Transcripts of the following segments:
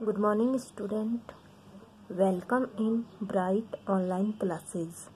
Good morning student, welcome in bright online classes.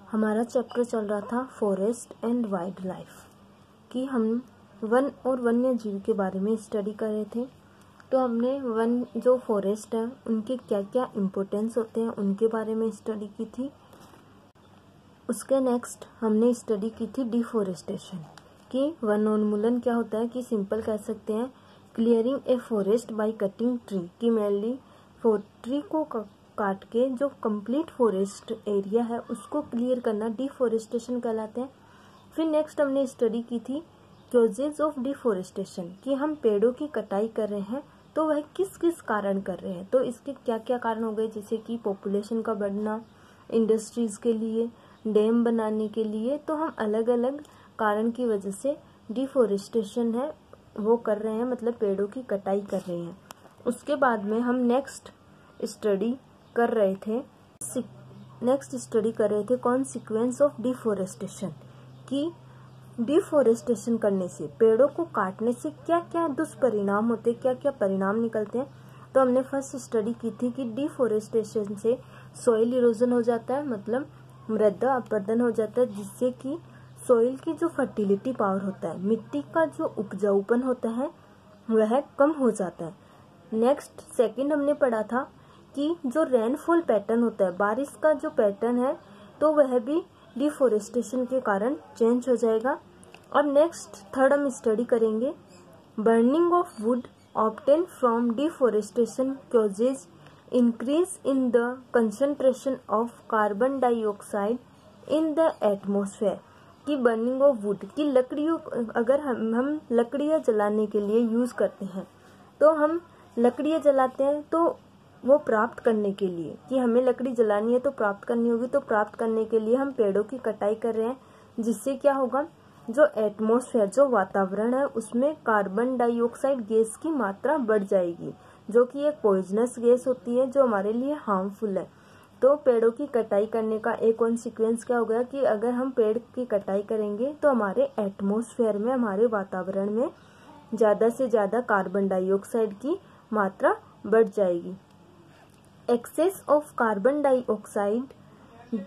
हमारा chapter चल रहा था फॉरेस्ट एंड वाइल्ड लाइफ कि हम वन और वन्य जीव के बारे में स्टडी कर रहे थे। तो हमने वन जो फॉरेस्ट है उनके क्या क्या इम्पोर्टेंस होते हैं उनके बारे में स्टडी की थी। उसके नेक्स्ट हमने स्टडी की थी डिफॉरेस्टेशन कि वनोन्मूलन क्या होता है, कि सिंपल कह सकते हैं clearing a forest by cutting tree, कि मेनली ट्री को काट के जो कंप्लीट फॉरेस्ट एरिया है उसको क्लियर करना डिफॉरेस्टेशन कहलाते हैं। फिर नेक्स्ट हमने स्टडी की थी कॉजेज ऑफ डिफॉरेस्टेशन कि हम पेड़ों की कटाई कर रहे हैं तो वह किस किस कारण कर रहे हैं, तो इसके क्या क्या कारण हो गए, जैसे कि पॉपुलेशन का बढ़ना, इंडस्ट्रीज के लिए, डैम बनाने के लिए। तो हम अलग अलग कारण की वजह से डिफॉरेस्टेशन है वो कर रहे हैं, मतलब पेड़ों की कटाई कर रहे हैं। उसके बाद में हम नेक्स्ट स्टडी कर रहे थे कॉन्सिक्वेंस ऑफ डिफॉरेस्टेशन कि डिफॉरेस्टेशन करने से, पेड़ों को काटने से क्या क्या दुष्परिणाम होते, क्या क्या परिणाम निकलते हैं। तो हमने फर्स्ट स्टडी की थी कि डिफॉरेस्टेशन से सॉइल इरोजन हो जाता है, मतलब मृदा अपरदन हो जाता है, जिससे कि सॉइल की जो फर्टिलिटी पावर होता है, मिट्टी का जो उपजाऊपन होता है वह कम हो जाता है। नेक्स्ट सेकंड हमने पढ़ा था कि जो रेनफॉल पैटर्न होता है, बारिश का जो पैटर्न है, तो वह भी डिफॉरेस्टेशन के कारण चेंज हो जाएगा। और नेक्स्ट थर्ड हम स्टडी करेंगे burning of would obtain from deforestation causes increase in the concentration of carbon dioxide in the atmosphere, कि बर्निंग ऑफ वुड की लकड़ियों, अगर हम लकड़ियाँ जलाने के लिए यूज करते हैं तो हम लकड़ियाँ जलाते हैं तो वो प्राप्त करने के लिए, कि हमें लकड़ी जलानी है तो प्राप्त करनी होगी, तो प्राप्त करने के लिए हम पेड़ों की कटाई कर रहे हैं, जिससे क्या होगा, जो एटमॉस्फेयर जो वातावरण है उसमें कार्बन डाइऑक्साइड गैस की मात्रा बढ़ जाएगी, जो कि एक पॉइजनस गैस होती है जो हमारे लिए हार्मफुल है। तो पेड़ों की कटाई करने का एक कॉन्सिक्वेंस क्या हो गया कि अगर हम पेड़ की कटाई करेंगे तो हमारे एटमॉस्फेयर में, हमारे वातावरण में ज़्यादा से ज़्यादा कार्बन डाइऑक्साइड की मात्रा बढ़ जाएगी। Excess of carbon dioxide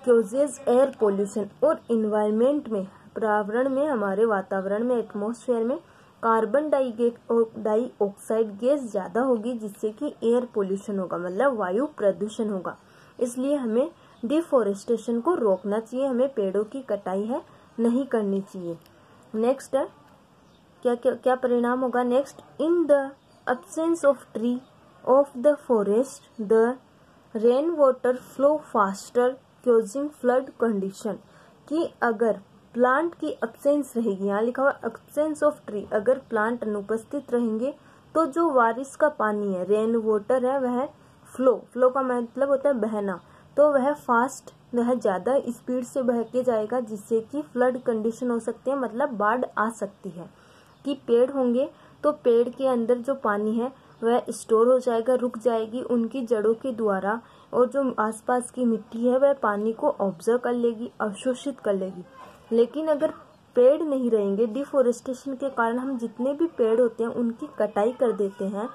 causes air pollution, और इन्वायरमेंट में, पर्यावरण में, हमारे वातावरण में, एटमॉस्फेयर में कार्बन डाइऑक्साइड गैस ज़्यादा होगी, जिससे कि एयर पोल्यूशन होगा, मतलब वायु प्रदूषण होगा। इसलिए हमें डिफॉरेस्टेशन को रोकना चाहिए, हमें पेड़ों की कटाई है नहीं करनी चाहिए। नेक्स्ट है क्या परिणाम होगा। Next, in the absence of tree of the forest the rain water flow faster causing flood condition, कि अगर प्लांट की एब्सेंस रहेगी, यहाँ लिखा हुआ एब्सेंस ऑफ ट्री, अगर प्लांट अनुपस्थित रहेंगे तो जो बारिश का पानी है, रेन वाटर है, वह फ्लो का मतलब होता है बहना, तो वह फास्ट, वह ज्यादा स्पीड से बह के जाएगा, जिससे कि फ्लड कंडीशन हो सकती है, मतलब बाढ़ आ सकती है। कि पेड़ होंगे तो पेड़ के अंदर जो पानी है वह स्टोर हो जाएगा, रुक जाएगी उनकी जड़ों के द्वारा, और जो आसपास की मिट्टी है वह पानी को ऑब्जर्व कर लेगी, अवशोषित कर लेगी। लेकिन अगर पेड़ नहीं रहेंगे, डिफॉरेस्टेशन के कारण हम जितने भी पेड़ होते हैं उनकी कटाई कर देते हैं,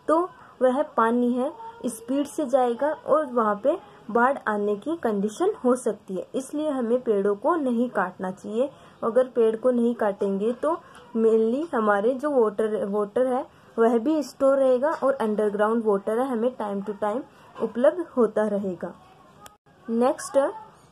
तो वह पानी है स्पीड से जाएगा और वहाँ पे बाढ़ आने की कंडीशन हो सकती है। इसलिए हमें पेड़ों को नहीं काटना चाहिए। अगर पेड़ को नहीं काटेंगे तो मेनली हमारे जो वाटर है वह भी स्टोर रहेगा, और अंडरग्राउंड वाटर है हमें टाइम टू टाइम उपलब्ध होता रहेगा। Next,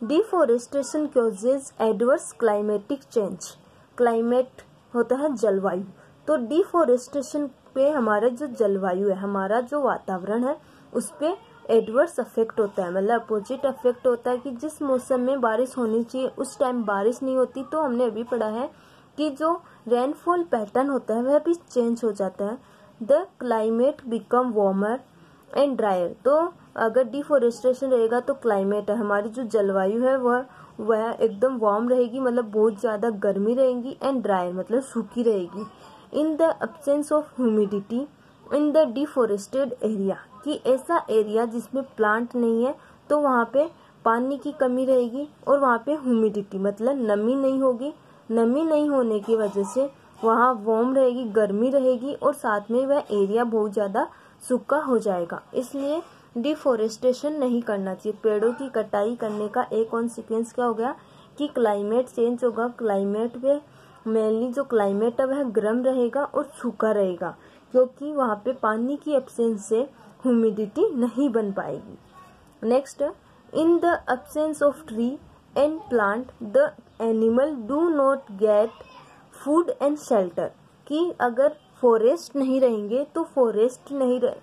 deforestation causes adverse climatic change, climate होता है जलवायु, तो डिफॉरेस्टेशन पे हमारा जो जलवायु है, हमारा जो वातावरण है, उस पे एडवर्स इफेक्ट होता है, मतलब अपोजिट इफेक्ट होता है कि जिस मौसम में बारिश होनी चाहिए उस टाइम बारिश नहीं होती। तो हमने अभी पढ़ा है कि जो रेनफॉल पैटर्न होता है वह भी चेंज हो जाता है। The climate become warmer and dryer, तो अगर डिफॉरेस्टेशन रहेगा तो क्लाइमेट है, हमारी जो जलवायु है वह एकदम वार्म रहेगी, मतलब बहुत ज्यादा गर्मी रहेगी, एंड ड्रायर मतलब सूखी रहेगी। In the absence of humidity in the deforested area, कि ऐसा एरिया जिसमें प्लांट नहीं है तो वहाँ पे पानी की कमी रहेगी, और वहाँ पे ह्यूमिडिटी मतलब नमी नहीं होगी, नमी नहीं होने की वजह से वहाँ वार्म रहेगी, गर्मी रहेगी, और साथ में वह एरिया बहुत ज्यादा सूखा हो जाएगा। इसलिए डिफोरेस्टेशन नहीं करना चाहिए। पेड़ों की कटाई करने का एक कॉन्सिक्वेंस क्या हो गया कि क्लाइमेट चेंज होगा। क्लाइमेट में मेनली जो क्लाइमेट है वह गर्म रहेगा और सूखा रहेगा, क्योंकि वहाँ पे पानी की एब्सेंस से ह्यूमिडिटी नहीं बन पाएगी। Next, in the absence of tree and plant the animal do not get food and shelter. कि अगर फॉरेस्ट नहीं रहेंगे तो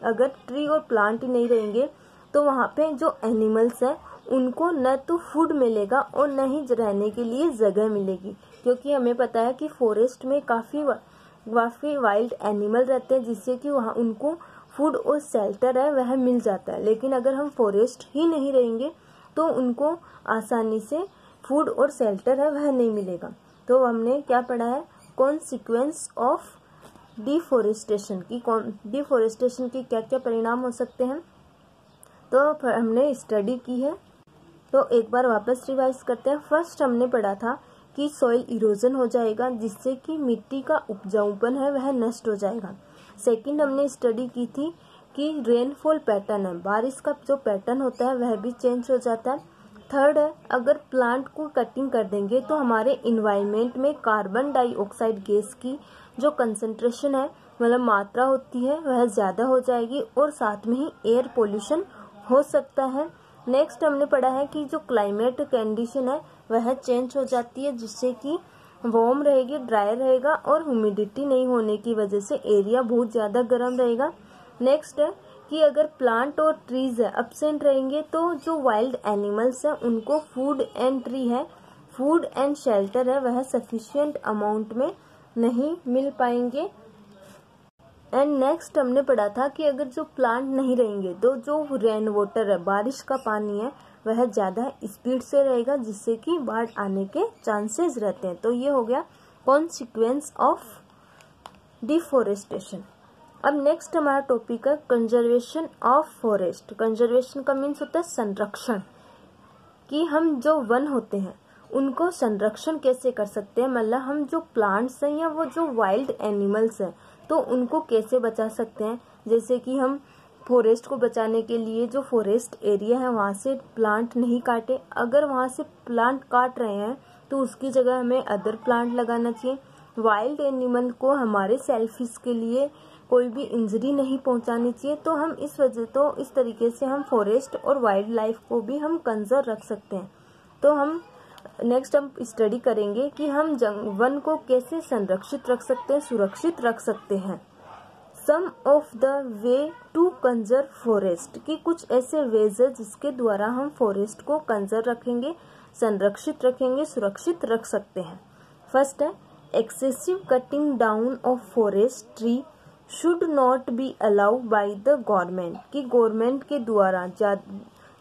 अगर ट्री और प्लांट ही नहीं रहेंगे तो वहाँ पे जो एनिमल्स हैं उनको न तो फूड मिलेगा और न ही रहने के लिए जगह मिलेगी, क्योंकि हमें पता है कि फॉरेस्ट में काफ़ी वाइल्ड एनिमल रहते हैं, जिससे कि वहाँ उनको फूड और शेल्टर है वह मिल जाता है। लेकिन अगर हम फॉरेस्ट ही नहीं रहेंगे तो उनको आसानी से फूड और शेल्टर है वह नहीं मिलेगा। तो हमने क्या पढ़ा है, कॉन्सिक्वेंस ऑफ डिफोरेस्टेशन की क्या क्या परिणाम हो सकते हैं, तो हमने स्टडी की है। तो एक बार वापस रिवाइज करते हैं। फर्स्ट हमने पढ़ा था कि सॉइल इरोजन हो जाएगा, जिससे कि मिट्टी का उपजाऊपन है वह नष्ट हो जाएगा। सेकंड हमने स्टडी की थी कि रेनफॉल पैटर्न है, बारिश का जो पैटर्न होता है वह भी चेंज हो जाता है। थर्ड है, अगर प्लांट को कटिंग कर देंगे तो हमारे इन्वायरमेंट में कार्बन डाइऑक्साइड गैस की जो कंसंट्रेशन है, मतलब मात्रा होती है, वह ज़्यादा हो जाएगी और साथ में ही एयर पोल्यूशन हो सकता है। नेक्स्ट हमने पढ़ा है कि जो क्लाइमेट कंडीशन है वह चेंज हो जाती है, जिससे कि वार्म रहेगी, ड्राई रहेगा और ह्यूमिडिटी नहीं होने की वजह से एरिया बहुत ज़्यादा गर्म रहेगा। नेक्स्ट है कि अगर प्लांट और ट्रीज है एब्सेंट रहेंगे तो जो वाइल्ड एनिमल्स हैं उनको फूड एंड शेल्टर है वह सफिशिएंट अमाउंट में नहीं मिल पाएंगे। एंड नेक्स्ट हमने पढ़ा था कि अगर जो प्लांट नहीं रहेंगे तो जो रेन वाटर है, बारिश का पानी है, वह ज़्यादा स्पीड से रहेगा, जिससे कि बाढ़ आने के चांसेस रहते हैं। तो ये हो गया कॉन्सिक्वेंस ऑफ डिफोरेस्टेशन। अब नेक्स्ट हमारा टॉपिक है कंजर्वेशन ऑफ फॉरेस्ट। कंजर्वेशन का मीन्स होता है संरक्षण, कि हम जो वन होते हैं उनको संरक्षण कैसे कर सकते हैं, मतलब हम जो प्लांट्स हैं या वो जो वाइल्ड एनिमल्स हैं तो उनको कैसे बचा सकते हैं। जैसे कि हम फॉरेस्ट को बचाने के लिए जो फॉरेस्ट एरिया है वहाँ से प्लांट नहीं काटे, अगर वहाँ से प्लांट काट रहे हैं तो उसकी जगह हमें अदर प्लांट लगाना चाहिए। वाइल्ड एनिमल को हमारे सेल्फिश के लिए कोई भी इंजरी नहीं पहुंचानी चाहिए। तो हम इस तरीके से हम फॉरेस्ट और वाइल्ड लाइफ को भी हम कंजर्व रख सकते हैं। तो हम नेक्स्ट हम स्टडी करेंगे कि हम वन को कैसे संरक्षित रख सकते हैं, सुरक्षित रख सकते हैं। Some of the way to conserve forest, की कुछ ऐसे वेज है जिसके द्वारा हम फॉरेस्ट को कंजर्व रखेंगे, संरक्षित रखेंगे, सुरक्षित रख सकते हैं। फर्स्ट है excessive cutting down of forest tree should not be allow by the government, कि गवर्नमेंट के द्वारा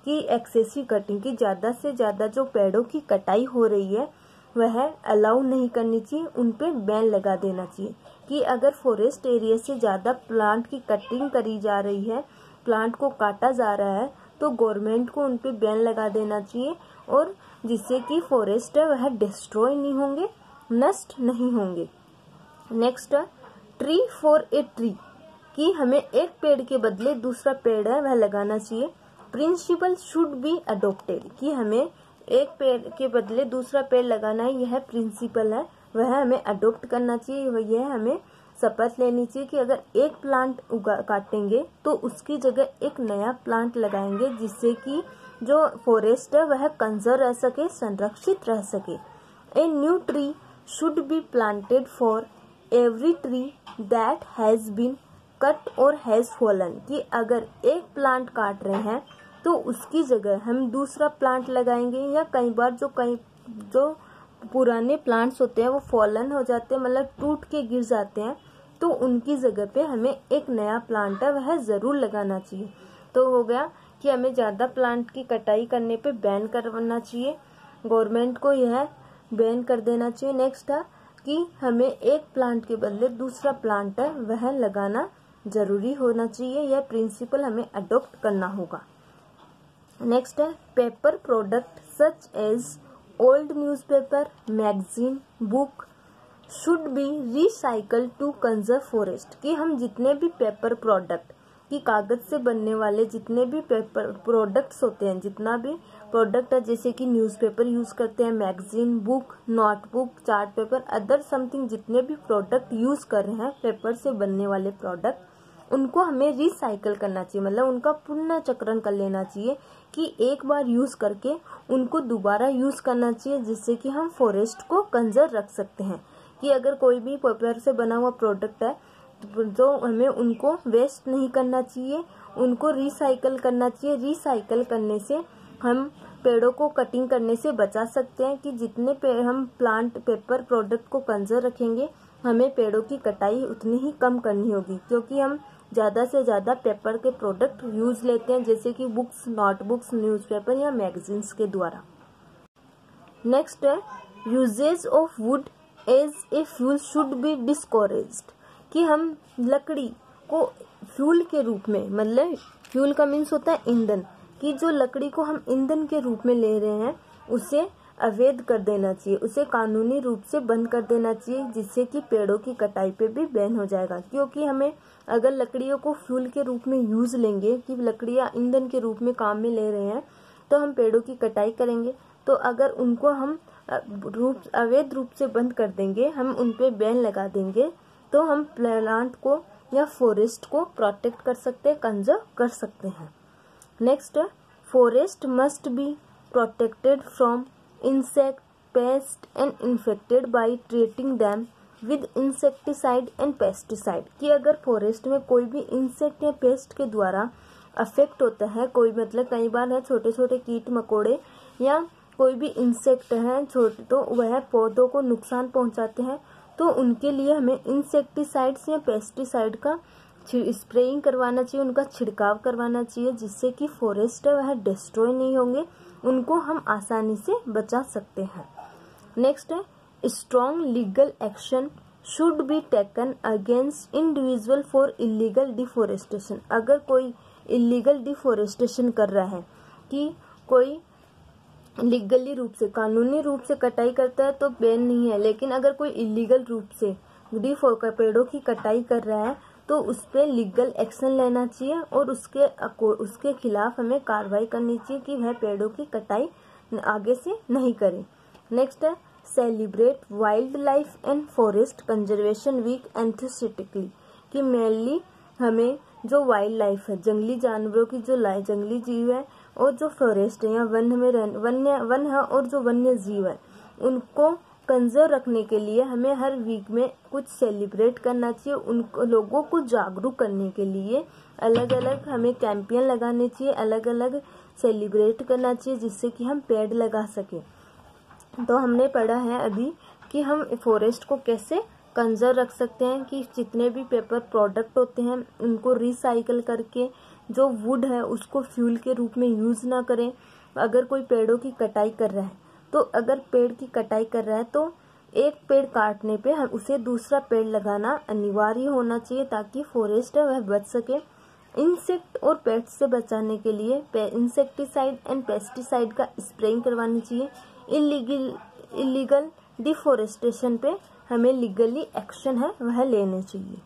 की एक्सेसिव कटिंग की ज़्यादा से ज़्यादा जो पेड़ों की कटाई हो रही है वह अलाउ नहीं करनी चाहिए, उन पे बैन लगा देना चाहिए। कि अगर फॉरेस्ट एरिया से ज़्यादा प्लांट की कटिंग करी जा रही है, प्लांट को काटा जा रहा है, तो गवर्नमेंट को उन पे बैन लगा देना चाहिए, और जिससे कि फॉरेस्ट है वह डिस्ट्रॉय नहीं होंगे, नष्ट नहीं होंगे। नेक्स्ट है ट्री फॉर ए ट्री, कि हमें एक पेड़ के बदले दूसरा पेड़ है वह लगाना चाहिए। प्रिंसिपल शुड बी अडोप्टेड, कि हमें एक पेड़ के बदले दूसरा पेड़ लगाना है, यह प्रिंसिपल है वह हमें अडोप्ट करना चाहिए। यह हमें शपथ लेनी चाहिए कि अगर एक प्लांट काटेंगे तो उसकी जगह एक नया प्लांट लगाएंगे, जिससे कि जो फॉरेस्ट है वह कंजर्व रह सके, संरक्षित रह सके। A new tree should be planted for every tree that has been cut or has fallen, कि अगर एक प्लांट काट रहे हैं तो उसकी जगह हम दूसरा प्लांट लगाएंगे। या कई बार जो पुराने प्लांट्स होते हैं वो फॉलन हो जाते हैं, मतलब टूट के गिर जाते हैं, तो उनकी जगह पे हमें एक नया प्लांट है वह जरूर लगाना चाहिए। तो हो गया कि हमें ज़्यादा प्लांट की कटाई करने पे बैन करना चाहिए, गवर्नमेंट को यह बैन कर देना चाहिए। नेक्स्ट है कि हमें एक प्लांट के बदले दूसरा प्लांट है वह लगाना जरूरी होना चाहिए, यह प्रिंसिपल हमें अडॉप्ट करना होगा। नेक्स्ट है paper product such as old newspaper, magazine, book should be recycle to conserve forest, कि हम जितने भी पेपर प्रोडक्ट कि कागज से बनने वाले जितने भी पेपर प्रोडक्ट्स होते हैं, जितना भी प्रोडक्ट है, जैसे कि न्यूज़पेपर यूज़ करते हैं, magazine, book, notebook, chart paper, other something, जितने भी प्रोडक्ट यूज़ कर रहे हैं पेपर से बनने वाले प्रोडक्ट, उनको हमें रिसाइकल करना चाहिए, मतलब उनका पुनर्चक्रण कर लेना चाहिए कि एक बार यूज़ करके उनको दोबारा यूज़ करना चाहिए, जिससे कि हम फॉरेस्ट को कंजर्व रख सकते हैं। कि अगर कोई भी पेपर से बना हुआ प्रोडक्ट है तो हमें उनको वेस्ट नहीं करना चाहिए, उनको रिसाइकल करना चाहिए। रिसाइकल करने से हम पेड़ों को कटिंग करने से बचा सकते हैं कि जितने हम प्लांट पेपर प्रोडक्ट को कंजर्व रखेंगे, हमें पेड़ों की कटाई उतनी ही कम करनी होगी, क्योंकि हम ज़्यादा से ज़्यादा पेपर के प्रोडक्ट यूज़ लेते हैं, जैसे कि बुक्स, नोटबुक्स, न्यूज़पेपर या मैगजीन्स के द्वारा। नेक्स्ट है uses of wood as a fuel should be discouraged, कि हम लकड़ी को फ्यूल के रूप में, मतलब फ्यूल का मीन्स होता है ईंधन, कि जो लकड़ी को हम ईंधन के रूप में ले रहे हैं उसे अवैध कर देना चाहिए, उसे कानूनी रूप से बंद कर देना चाहिए, जिससे कि पेड़ों की कटाई पे भी बैन हो जाएगा। क्योंकि हमें अगर लकड़ियों को फ्यूल के रूप में यूज लेंगे, कि लकड़ियां ईंधन के रूप में काम में ले रहे हैं, तो हम पेड़ों की कटाई करेंगे। तो अगर उनको हम अवैध रूप से बंद कर देंगे, हम उन पे बैन लगा देंगे, तो हम प्लांट को या फॉरेस्ट को प्रोटेक्ट कर सकते हैं, कंजर्व कर सकते हैं। Next, forest must be protected from insect, paste and infected by treating them with insecticide and pesticide, कि अगर फॉरेस्ट में कोई भी इंसेक्ट या पेस्ट के द्वारा अफेक्ट होता है, कोई मतलब कई बार है छोटे छोटे कीट मकोड़े या कोई भी इंसेक्ट है छोटे, तो वह पौधों को नुकसान पहुंचाते हैं, तो उनके लिए हमें इंसेक्टिसाइड्स या पेस्टिसाइड का स्प्रेइंग करवाना चाहिए, उनका छिड़काव करवाना चाहिए, जिससे कि फॉरेस्ट है वह डिस्ट्रॉय नहीं होंगे, उनको हम आसानी से बचा सकते हैं। नेक्स्ट है strong legal action should be taken against individual for illegal deforestation, अगर कोई इलीगल डिफोरेस्टेशन कर रहा है, कि कोई लीगली रूप से, कानूनी रूप से कटाई करता है तो बैन नहीं है, लेकिन अगर कोई इलीगल रूप से पेड़ों की कटाई कर रहा है तो उस पर लीगल एक्शन लेना चाहिए और उसके खिलाफ हमें कार्रवाई करनी चाहिए कि वह पेड़ों की कटाई आगे से नहीं करे। नेक्स्ट है celebrate wild life and forest conservation week authentically, कि मेनली हमें जो वाइल्ड लाइफ है, जंगली जानवरों की जो जंगली जीव है, और जो फॉरेस्ट है या वन है और जो वन्य जीव है, उनको कंजर्व रखने के लिए हमें हर वीक में कुछ सेलिब्रेट करना चाहिए। उन लोगों को जागरूक करने के लिए अलग अलग हमें कैंपेन लगाने चाहिए, अलग अलग सेलिब्रेट करना चाहिए, जिससे कि हम पेड़ लगा सके। तो हमने पढ़ा है अभी कि हम फॉरेस्ट को कैसे कंजर्व रख सकते हैं, कि जितने भी पेपर प्रोडक्ट होते हैं उनको रिसाइकल करके जो वुड है उसको फ्यूल के रूप में यूज ना करें। अगर कोई पेड़ों की कटाई कर रहा है, तो अगर पेड़ की कटाई कर रहा है तो एक पेड़ काटने पे हम उसे दूसरा पेड़ लगाना अनिवार्य होना चाहिए, ताकि फॉरेस्ट है वह बच सके। इंसेक्ट और पेस्ट से बचाने के लिए इंसेक्टिसाइड एंड पेस्टिसाइड का स्प्रेइंग करवानी चाहिए। इलीगल डिफोरेस्टेशन पे हमें लीगली एक्शन है वह लेने चाहिए।